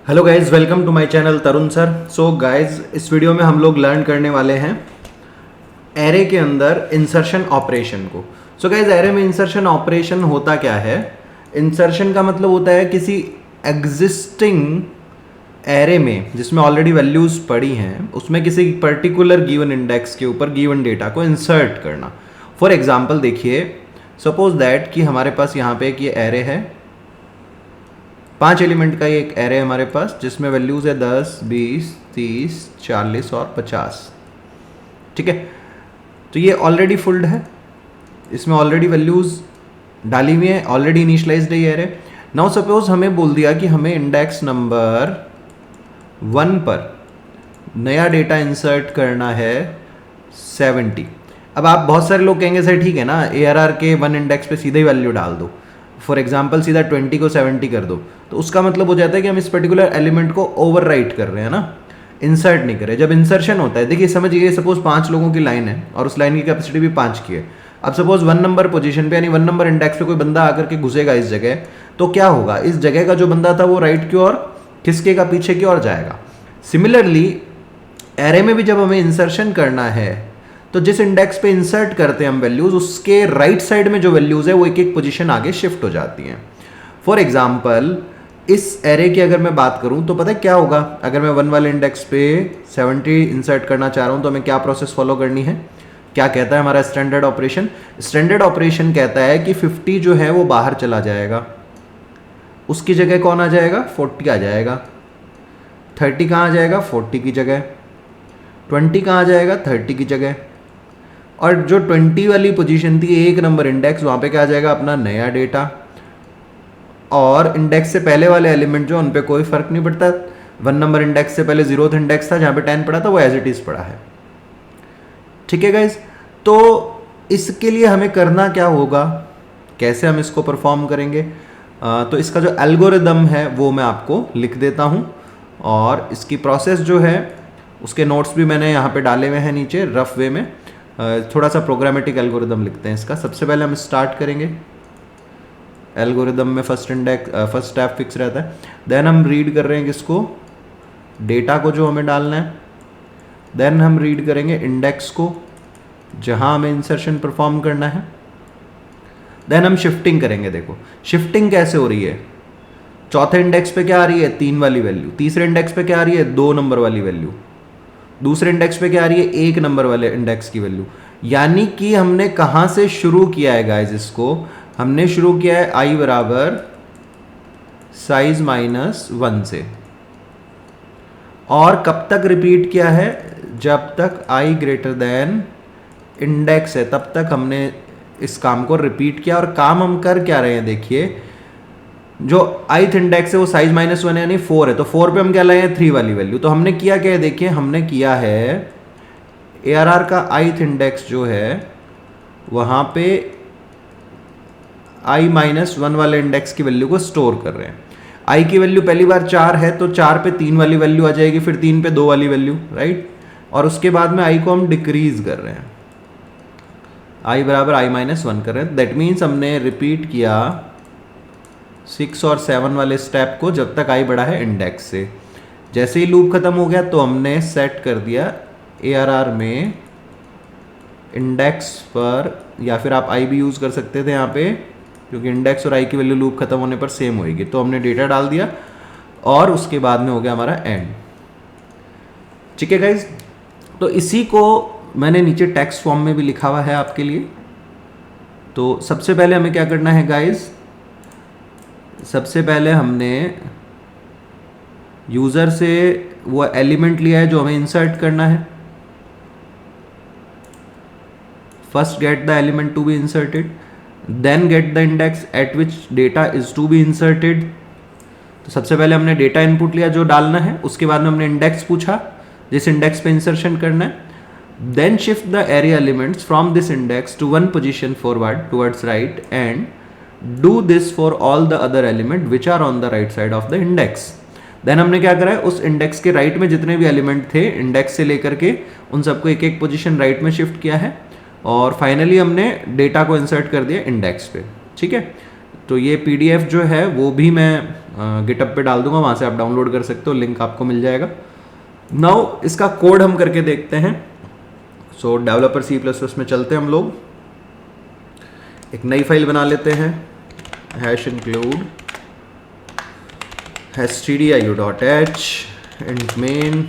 Hello guys, welcome to my channel Tarun sir. So guys, इस video में हम लोग लर्न करने वाले हैं एरे के अंदर इंसर्शन ऑपरेशन को। सो गाइज, एरे में इंसर्शन ऑपरेशन होता क्या है? इंसर्शन का मतलब होता है किसी एग्जिस्टिंग एरे में जिसमें ऑलरेडी वैल्यूज पड़ी हैं उसमें किसी पर्टिकुलर गिवन इंडेक्स के ऊपर गिवन डेटा को इंसर्ट करना। फॉर एग्जाम्पल देखिए, सपोज दैट कि हमारे पास यहाँ पे एक ये एरे है, 5 एलिमेंट का ये एक एरे है हमारे पास जिसमें वैल्यूज है 10, 20, 30, 40 और 50। ठीक है, तो ये ऑलरेडी फुल्ड है, इसमें ऑलरेडी वैल्यूज डाली हुई है, ऑलरेडी इनिशियलाइज्ड है ये एरे। नाउ सपोज हमें बोल दिया कि हमें इंडेक्स नंबर 1 पर नया डेटा इंसर्ट करना है 70। अब आप बहुत सारे लोग कहेंगे सर ठीक है ना, ARR के 1 इंडेक्स पे सीधे ही वैल्यू डाल दो, फॉर एग्जाम्पल सीधा 20 को 70 कर दो, तो उसका मतलब हो जाता है कि हम इस पर्टिकुलर एलिमेंट को ओवरराइट कर रहे हैं ना, इंसर्ट नहीं कर रहे। जब इंसर्शन होता है, देखिए समझिए, सपोज 5 लोगों की लाइन है और उस लाइन की कैपेसिटी भी 5 की है। अब सपोज 1 नंबर पोजीशन पे यानी 1 नंबर इंडेक्स पे कोई बंदा आकर के घुसेगा इस जगह, तो क्या होगा, इस जगह का जो बंदा था वो राइट की ओर खिसकेगा, पीछे की ओर जाएगा। सिमिलरली एरे में भी जब हमें इंसर्शन करना है तो जिस इंडेक्स पे इंसर्ट करते हैं हम वैल्यूज, उसके राइट साइड में जो वैल्यूज है वो एक एक पोजीशन आगे शिफ्ट हो जाती हैं। फॉर एग्जाम्पल इस एरे की अगर मैं बात करूं तो पता है क्या होगा, अगर मैं 1 वाले इंडेक्स पे 70 इंसर्ट करना चाह रहा हूं तो हमें क्या प्रोसेस फॉलो करनी है? क्या कहता है हमारा स्टैंडर्ड ऑपरेशन? स्टैंडर्ड ऑपरेशन कहता है कि 50 जो है वो बाहर चला जाएगा, उसकी जगह कौन आ जाएगा? 40 आ जाएगा। 30 कहाँ आ जाएगा? 40 की जगह। 20 कहाँ आ जाएगा? 30 की जगह। और जो 20 वाली पोजीशन थी, 1 नंबर इंडेक्स, वहाँ पे क्या आ जाएगा? अपना नया डेटा। और इंडेक्स से पहले वाले एलिमेंट जो, उन पे कोई फर्क नहीं पड़ता। 1 नंबर इंडेक्स से पहले 0th इंडेक्स था जहाँ पे 10 पड़ा था, वो एज इट इज पड़ा है। ठीक है गाइज, तो इसके लिए हमें करना क्या होगा, कैसे हम इसको परफॉर्म करेंगे? तो इसका जो एल्गोरिदम है वो मैं आपको लिख देता हूँ, और इसकी प्रोसेस जो है उसके नोट्स भी मैंने यहाँ पे डाले हुए हैं नीचे रफ वे में। थोड़ा सा प्रोग्रामेटिक एल्गोरिदम लिखते हैं इसका। सबसे पहले हम स्टार्ट करेंगे, एल्गोरिदम में फर्स्ट स्टेप फिक्स रहता है। देन हम रीड कर रहे हैं किसको? डेटा को जो हमें डालना है। देन हम रीड करेंगे इंडेक्स को जहां हमें इंसर्शन परफॉर्म करना है। देन हम शिफ्टिंग करेंगे। देखो शिफ्टिंग कैसे हो रही है, चौथे इंडेक्स पे क्या आ रही है? 3 वाली वैल्यू। तीसरे इंडेक्स पे क्या आ रही है? 2 नंबर वाली वैल्यू। दूसरे इंडेक्स पे क्या आ रही है? 1 नंबर वाले इंडेक्स की वैल्यू। यानी कि हमने कहां से शुरू किया है गाइज? इसको हमने शुरू किया है i बराबर साइज -1 से, और कब तक रिपीट किया है? जब तक i ग्रेटर देन इंडेक्स है तब तक हमने इस काम को रिपीट किया। और काम हम कर क्या रहे हैं? देखिए, जो ith इंडेक्स है वो साइज -1 यानी 4 है, तो 4 पे हम क्या लाए हैं? 3 वाली वैल्यू। तो हमने किया क्या है? देखिए हमने किया है ARR का ith इंडेक्स जो है वहां पे i-1 वाले इंडेक्स की वैल्यू को स्टोर कर रहे हैं। i की वैल्यू पहली बार 4 है तो 4 पे 3 वाली वैल्यू आ जाएगी, फिर 3 पे 2 वाली वैल्यू, राइट। और उसके बाद में i को हम डिक्रीज कर रहे हैं, i बराबर i-1 कर रहे हैं। दैट मीन्स हमने रिपीट किया 6 और 7 वाले स्टेप को जब तक i बड़ा है इंडेक्स से। जैसे ही लूप खत्म हो गया तो हमने सेट कर दिया ARR में इंडेक्स पर, या फिर आप i भी यूज कर सकते थे यहाँ पे, क्योंकि इंडेक्स और i की वैल्यू लूप खत्म होने पर सेम होएगी। तो हमने डेटा डाल दिया और उसके बाद में हो गया हमारा एंड। ठीक है गाइज, तो इसी को मैंने नीचे टेक्स्ट फॉर्म में भी लिखा हुआ है आपके लिए। तो सबसे पहले हमें क्या करना है गाइज? सबसे पहले हमने यूजर से वो एलिमेंट लिया है जो हमें इंसर्ट करना है। First get the element to be inserted, then get the index at which data is to be inserted. तो सबसे पहले हमने डेटा इनपुट लिया जो डालना है, उसके बाद में हमने इंडेक्स पूछा जिस इंडेक्स पे इंसर्शन करना है। Then shift the array elements from this index to 1 position forward towards right, and do this for all the other element which are on the right side of the index. Then हमने क्या करा है, उस index के right में जितने भी element थे इंडेक्स से लेकर के, उन सबको एक एक पोजीशन राइट में शिफ्ट किया है, और फाइनली हमने डेटा को इंसर्ट कर दिया इंडेक्स पे। ठीक है, तो ये PDF जो है वो भी मैं गिटअप पे डाल दूंगा, वहाँ से आप डाउनलोड कर सकते हो, लिंक आपको मिल जाएगा। नाउ इसका कोड हम करके देखते हैं। सो डेवलपर C++ में चलते हैं हम लोग, एक नई फाइल बना लेते हैं, #include stdio.h int main।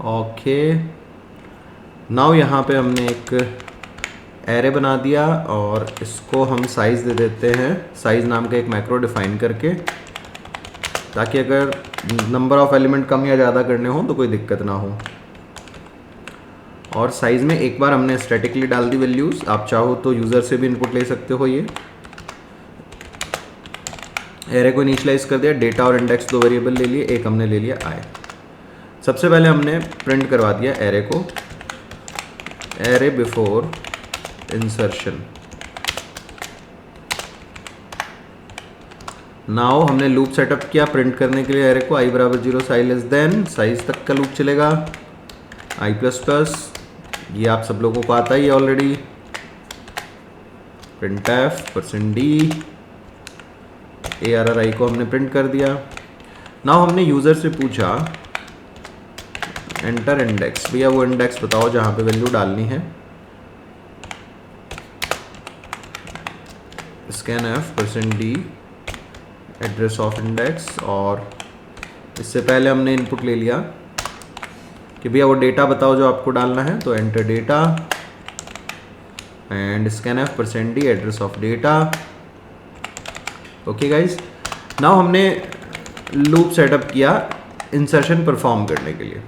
Okay, now यहाँ पे हमने एक एरे बना दिया और इसको हम साइज़ दे देते हैं, साइज़ नाम का एक मैक्रो डिफाइन करके, ताकि अगर नंबर ऑफ एलिमेंट कम या ज़्यादा करने हो तो कोई दिक्कत ना हो। और साइज़ में एक बार हमने स्टैटिकली डाल दी वैल्यूज़, आप चाहो तो यूज़र से भी इनपुट ले सकते हो। ये एरे को इनिशियलाइज कर दिया, डेटा और इंडेक्स दो वेरिएबल ले लिए, एक हमने ले लिया आई। सबसे पहले हमने प्रिंट करवा दिया एरे को, एरे बिफोर इंसर्शन। नाउ हमने लूप सेटअप किया प्रिंट करने के लिए एरे को, i बराबर 0 साइज लेस देन, साइज तक का लूप चलेगा, i++, ये आप सब लोगों को आता ही है ऑलरेडी, printf %d, arri को हमने प्रिंट कर दिया। नाउ हमने यूज़र से पूछा एंटर इंडेक्स, भैया वो इंडेक्स बताओ जहाँ पे वैल्यू डालनी है, scanf %d address of index. और इससे पहले हमने इनपुट ले लिया कि भैया वो डेटा बताओ जो आपको डालना है, तो enter data and scanf %d address of data. Okay guys, now हमने लूप सेटअप किया इंसर्शन परफॉर्म करने के लिए।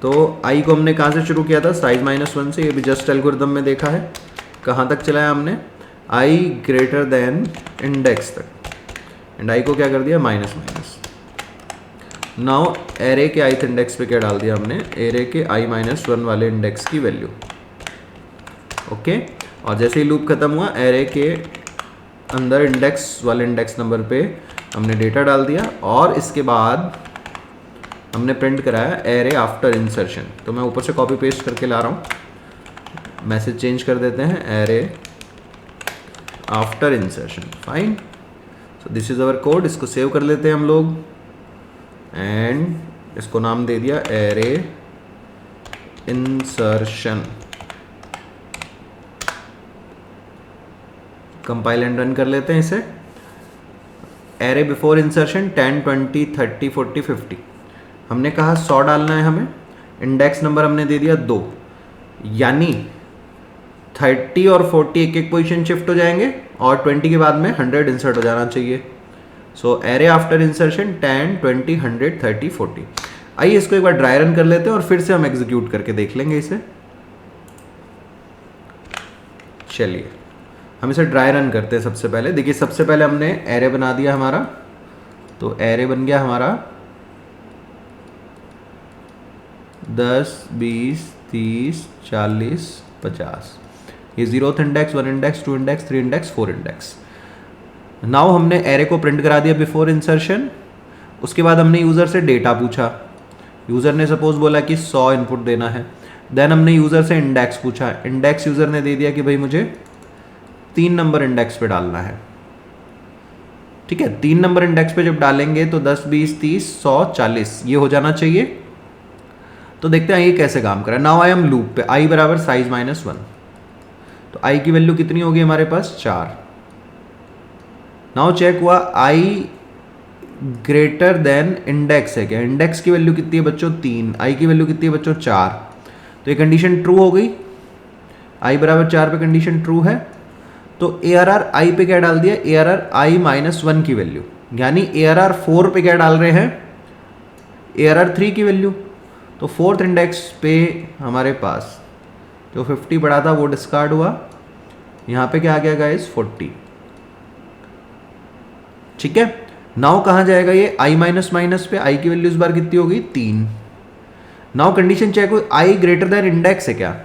तो आई को हमने कहाँ से शुरू किया था, साइज -1 से, ये भी जस्ट एल्गोरिथम में देखा है। कहाँ तक चलाया हमने, आई ग्रेटर देन इंडेक्स तक, एंड आई को क्या कर दिया -। नाउ एरे के ith इंडेक्स पे क्या डाल दिया हमने, एरे के i-1 वाले इंडेक्स की वैल्यू। ओके, और जैसे ही लूप खत्म हुआ, एरे के अंदर इंडेक्स वाले इंडेक्स नंबर पे हमने डेटा डाल दिया, और इसके बाद हमने प्रिंट कराया एरे आफ्टर इंसर्शन। तो मैं ऊपर से कॉपी पेस्ट करके ला रहा हूँ, मैसेज चेंज कर देते हैं, array after insertion. Fine, so this is our code. इसको सेव कर लेते हैं हम लोग एंड इसको नाम दे दिया array insertion. Compile and run कर लेते हैं इसे। एरे बिफोर इंसर्शन 10, 20, 30, 40, 50, हमने कहा 100 डालना है हमें, इंडेक्स नंबर हमने दे दिया 2, यानी 30 और 40 एक एक पोजीशन शिफ्ट हो जाएंगे, और 20 के बाद में 100 इंसर्ट हो जाना चाहिए। सो एरे आफ्टर इंसर्शन 10, 20, 100, 30, 40। आइए इसको एक बार ड्राई रन कर लेते हैं और फिर से हम एग्जीक्यूट करके देख लेंगे इसे। चलिए हम इसे ड्राई रन करते हैं। सबसे पहले देखिए, सबसे पहले हमने एरे बना दिया हमारा, तो एरे बन गया हमारा 10, 20, 30, 40, 50। ये 0th index, 1 index, 2 index, 3 index, 4 index. Now हमने एरे को प्रिंट करा दिया बिफोर इंसर्शन। उसके बाद हमने यूज़र से डेटा पूछा, यूज़र ने सपोज बोला कि 100 इनपुट देना है। देन हमने यूज़र से इंडेक्स पूछा, इंडेक्स यूज़र ने दे दिया कि भाई मुझे 3 नंबर इंडेक्स पे डालना है। ठीक है, 3 नंबर इंडेक्स पे जब डालेंगे तो 10, 20, 30, 100, 40 ये हो जाना चाहिए। तो देखते हैं ये कैसे काम कर रहा है। नाउ आई एम लूप पे, आई बराबर साइज -1, तो आई की वैल्यू कितनी होगी हमारे पास, 4। नाउ चेक हुआ आई ग्रेटर देन इंडेक्स है क्या, इंडेक्स की वैल्यू कितनी है बच्चों, 3, आई की वैल्यू कितनी है बच्चों, 4। तो ये कंडीशन ट्रू हो गई, आई बराबर 4 पे कंडीशन ट्रू है। तो ARR आई पे क्या डाल दिया, ARR i-1 की वैल्यू, यानी ARR 4 पे क्या डाल रहे हैं, ARR 3 की वैल्यू। तो 4th इंडेक्स पे हमारे पास जो 50 पड़ा था वो डिस्कार्ड हुआ, यहाँ पे क्या आ गया गाइस, 40। ठीक है, नाउ कहाँ जाएगा ये, i- पे, आई की वैल्यू इस बार कितनी होगी, 3। नाउ कंडीशन चेक हुई, आई ग्रेटर देन इंडेक्स है क्या,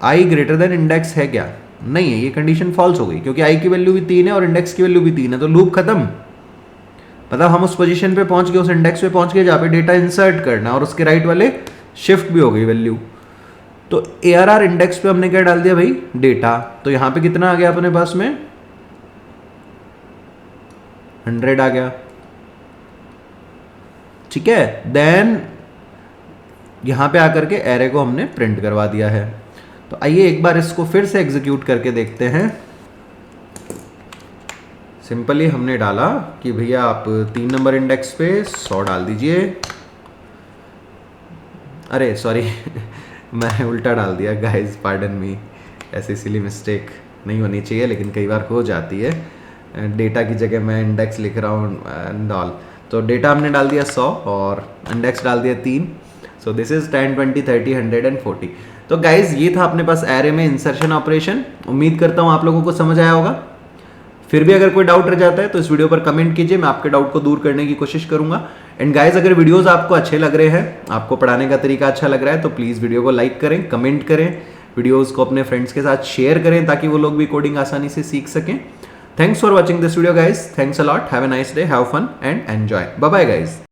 आई ग्रेटर देन इंडेक्स है क्या, नहीं है, ये कंडीशन फॉल्स हो गई, क्योंकि आई की वैल्यू भी 3 है और इंडेक्स की वैल्यू भी 3 है। तो लूप खत्म, मतलब हम उस पोजीशन पे पहुंच गए, उस इंडेक्स पे पहुंच गए जहाँ पे डेटा इंसर्ट करना, और उसके राइट वाले शिफ्ट भी हो गई वैल्यू। तो ARR इंडेक्स पे हमने क्या डाल दिया भाई, डेटा। तो यहाँ पे कितना आ गया अपने पास में, 100 आ गया, ठीक है। देन यहाँ पे आकर के एरे को हमने प्रिंट करवा दिया है। तो आइए एक बार इसको फिर से एग्जीक्यूट करके देखते हैं। सिंपली हमने डाला कि भैया आप 3 नंबर इंडेक्स पे 100 डाल दीजिए। अरे सॉरी मैं उल्टा डाल दिया गाइस, पार्डन मी, ऐसी सिली मिस्टेक नहीं होनी चाहिए लेकिन कई बार हो जाती है। डेटा की जगह मैं इंडेक्स लिख रहा हूँ एंड ऑल। तो डेटा हमने डाल दिया 100 और इंडेक्स डाल दिया 3। So this is 10, 20, 30, 100 and 40। तो गाइज ये था अपने पास एरे में इंसर्शन ऑपरेशन। उम्मीद करता हूँ आप लोगों को समझ आया होगा। फिर भी अगर कोई डाउट रह जाता है तो इस वीडियो पर कमेंट कीजिए, मैं आपके डाउट को दूर करने की कोशिश करूंगा। एंड गाइज अगर वीडियोस आपको अच्छे लग रहे हैं, आपको पढ़ाने का तरीका अच्छा लग रहा है, तो प्लीज़ वीडियो को लाइक करें, कमेंट करें, वीडियोस को अपने फ्रेंड्स के साथ शेयर करें ताकि वो लोग भी कोडिंग आसानी से सीख सकें। Thanks for watching this video guys, thanks a lot, have a nice day, have fun and enjoy, bye bye guys.